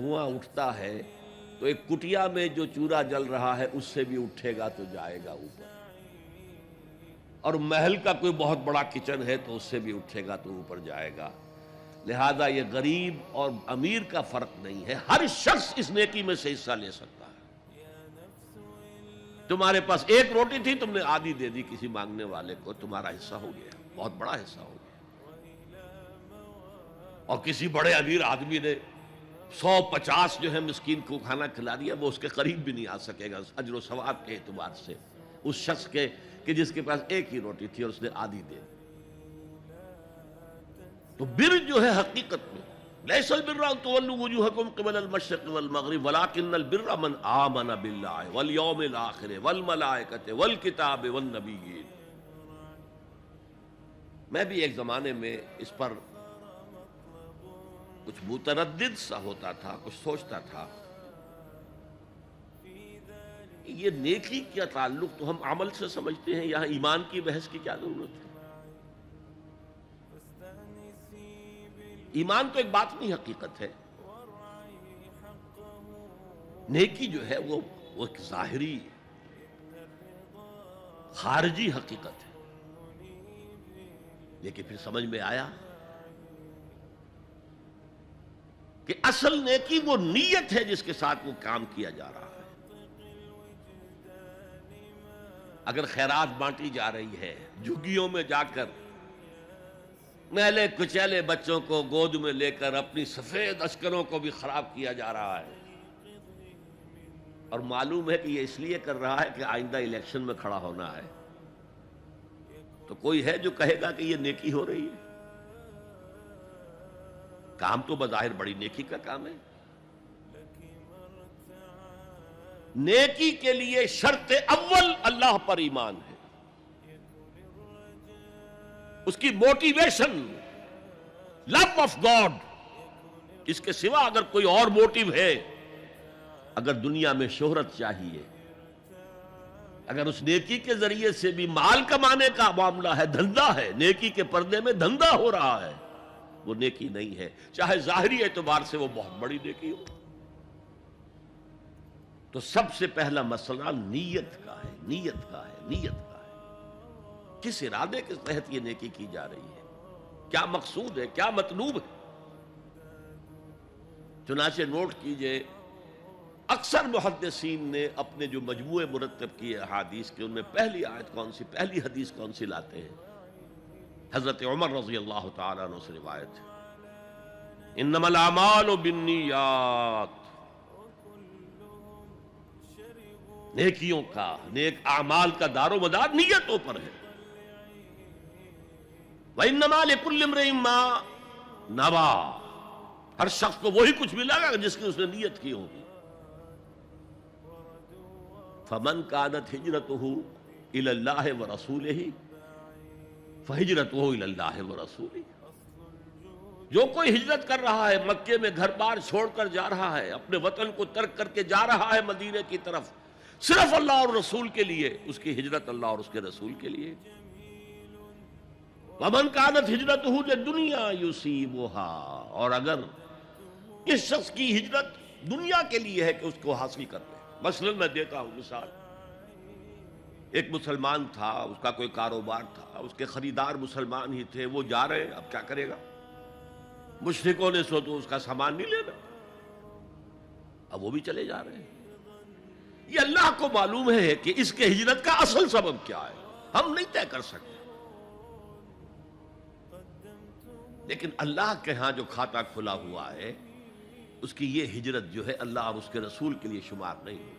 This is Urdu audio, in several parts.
دھواں اٹھتا ہے تو ایک کٹیا میں جو چورا جل رہا ہے اس سے بھی اٹھے گا تو جائے گا اوپر، اور محل کا کوئی بہت بڑا کچن ہے تو اس سے بھی اٹھے گا تو اوپر جائے گا۔ لہذا یہ غریب اور امیر کا فرق نہیں ہے، ہر شخص اس نیکی میں سے حصہ لے سکتا ہے۔ تمہارے پاس ایک روٹی تھی، تم نے آدھی دے دی کسی مانگنے والے کو، تمہارا حصہ ہو گیا، بہت بڑا حصہ ہو گیا۔ اور کسی بڑے امیر آدمی نے 150 جو ہے مسکین کو کھانا کھلا دیا، وہ اس کے قریب بھی نہیں آ سکے گا اجر و ثواب کے اعتبار سے اس شخص کے کہ جس کے پاس ایک ہی روٹی تھی اور اس نے آدھی دے دی۔ تو بر جو ہے حقیقت میں لیس البر ان تولوا وجوہکم قبل المشرق والمغرب ولکن البر من آمن باللہ والیوم الآخر والملائکۃ والکتاب والنبیین۔ میں بھی ایک زمانے میں اس پر کچھ متردد سا ہوتا تھا، کچھ سوچتا تھا، یہ نیکی کا تعلق تو ہم عمل سے سمجھتے ہیں، یہاں ایمان کی بحث کی کیا ضرورت ہے؟ ایمان تو ایک باطنی حقیقت ہے، نیکی جو ہے وہ ایک ظاہری خارجی حقیقت ہے۔ لیکن پھر سمجھ میں آیا کہ اصل نیکی وہ نیت ہے جس کے ساتھ وہ کام کیا جا رہا ہے۔ اگر خیرات بانٹی جا رہی ہے، جھگیوں میں جا کر میلے کچیلے بچوں کو گود میں لے کر اپنی سفید اشکروں کو بھی خراب کیا جا رہا ہے، اور معلوم ہے کہ یہ اس لیے کر رہا ہے کہ آئندہ الیکشن میں کھڑا ہونا ہے، تو کوئی ہے جو کہے گا کہ یہ نیکی ہو رہی ہے؟ کام تو بظاہر بڑی نیکی کا کام ہے۔ نیکی کے لیے شرط اول اللہ پر ایمان ہے، اس کی موٹیویشن لو آف گاڈ، اس کے سوا اگر کوئی اور موٹیو ہے، اگر دنیا میں شہرت چاہیے، اگر اس نیکی کے ذریعے سے بھی مال کمانے کا معاملہ ہے، دھندا ہے، نیکی کے پردے میں دھندا ہو رہا ہے، وہ نیکی نہیں ہے، چاہے ظاہری اعتبار سے وہ بہت بڑی نیکی ہو۔ تو سب سے پہلا مسئلہ نیت کا ہے، نیت کا ہے، نیت کا ہے۔ کس ارادے کے تحت یہ نیکی کی جا رہی ہے، کیا مقصود ہے، کیا مطلوب ہے؟ چنانچہ نوٹ کیجئے، اکثر محدثین نے اپنے جو مجموعے مرتب کیے احادیث کے، ان میں پہلی آیت کون سی، پہلی حدیث کون سی لاتے ہیں؟ حضرت عمر رضی اللہ تعالیٰ عنہ سے روایت ہے، انما الاعمال بالنیات، نیکیوں کا، نیک اعمال کا دار و مدار نیتوں پر ہے۔ وَإِنَّمَا لِكُلِّ امْرِئٍ مَّا نَوَىٰ، ہر شخص کو وہی کچھ ملے گا جس کی اس نے نیت کی ہوگی۔ فَمَنْ كَانَتْ هِجْرَتُهُ إِلَى اللَّهِ وَرَسُولِهِ فَهِجْرَتُهُ إِلَى اللَّهِ وَرَسُولِهِ۔ جو کوئی ہجرت کر رہا ہے، مکے میں گھر بار چھوڑ کر جا رہا ہے، اپنے وطن کو ترک کر کے جا رہا ہے مدینے کی طرف، صرف اللہ اور رسول کے لیے، اس کی ہجرت اللہ اور اس کے رسول کے لیے۔ وَمَنْ كَانَتْ هِجْرَتُهُ لِلدُّنْيَا يُصِيبُهَا، اور اگر اس شخص کی ہجرت دنیا کے لیے ہے کہ اس کو حاصل کر لے۔ مثلا میں دیتا ہوں مثال، ایک مسلمان تھا، اس کا کوئی کاروبار تھا، اس کے خریدار مسلمان ہی تھے، وہ جا رہے ہیں، اب کیا کرے گا؟ مشرکوں نے سو تو اس کا سامان نہیں لینا، اب وہ بھی چلے جا رہے ہیں۔ یہ اللہ کو معلوم ہے کہ اس کے ہجرت کا اصل سبب کیا ہے، ہم نہیں طے کر سکتے، لیکن اللہ کے ہاں جو کھاتا کھلا ہوا ہے، اس کی یہ ہجرت جو ہے اللہ اور اس کے رسول کے لیے شمار نہیں ہوگی۔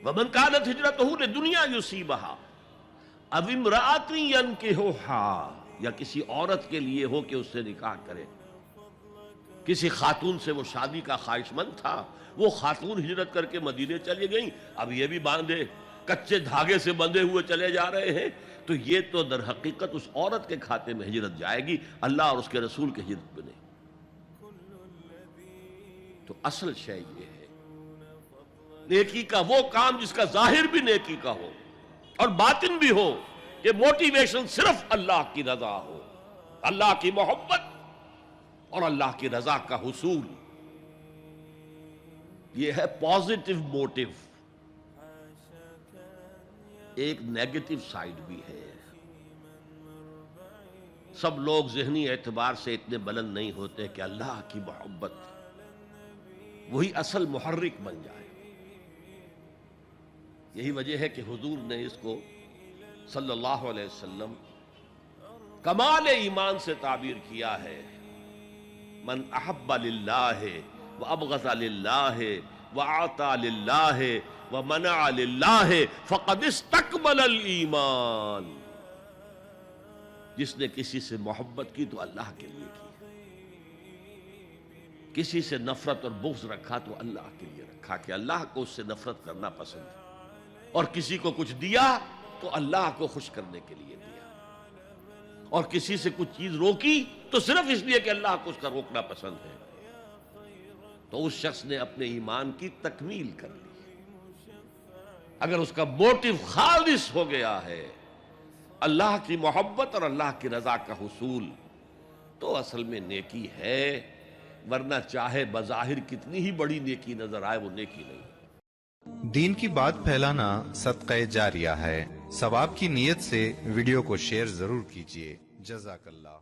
وَمَنْ كَانَتْ هِجْرَتُهُ لِلدُّنْيَا يُصِيبُهَا أَوِ امْرَأَةٍ يَنكِحُهَا، یا کسی عورت کے لیے ہو کہ اس سے نکاح کرے، کسی خاتون سے وہ شادی کا خواہش مند تھا، وہ خاتون ہجرت کر کے مدینے چلی گئیں، اب یہ بھی باندھے کچے دھاگے سے بندھے ہوئے چلے جا رہے ہیں، تو یہ تو در حقیقت اس عورت کے کھاتے میں ہجرت جائے گی، اللہ اور اس کے رسول کے ہجرت میں نہیں۔ تو اصل شے یہ ہے، نیکی کا وہ کام جس کا ظاہر بھی نیکی کا ہو اور باطن بھی ہو، کہ موٹیویشن صرف اللہ کی رضا ہو، اللہ کی محبت اور اللہ کی رضا کا حصول، یہ ہے پازیٹو موٹیو۔ ایک نیگیٹو سائیڈ بھی ہے۔ سب لوگ ذہنی اعتبار سے اتنے بلند نہیں ہوتے کہ اللہ کی محبت وہی اصل محرک بن جائے۔ یہی وجہ ہے کہ حضور نے اس کو صلی اللہ علیہ وسلم کمال ایمان سے تعبیر کیا ہے، من احب للہ وابغض للہ وعطا للہ ومنع للہ فقد استکمل الایمان۔ جس نے کسی سے محبت کی تو اللہ کے لیے کی، کسی سے نفرت اور بغض رکھا تو اللہ کے لیے رکھا کہ اللہ کو اس سے نفرت کرنا پسند ہے، اور کسی کو کچھ دیا تو اللہ کو خوش کرنے کے لیے دیا، اور کسی سے کچھ چیز روکی تو صرف اس لیے کہ اللہ کو اس کا روکنا پسند ہے، تو اس شخص نے اپنے ایمان کی تکمیل کر لی۔ اگر اس کا موٹیو خالص ہو گیا ہے اللہ کی محبت اور اللہ کی رضا کا حصول، تو اصل میں نیکی ہے، ورنہ چاہے بظاہر کتنی ہی بڑی نیکی نظر آئے وہ نیکی نہیں۔ دین کی بات پھیلانا صدقہ جاریہ ہے، ثواب کی نیت سے ویڈیو کو شیئر ضرور کیجیے۔ جزاک اللہ۔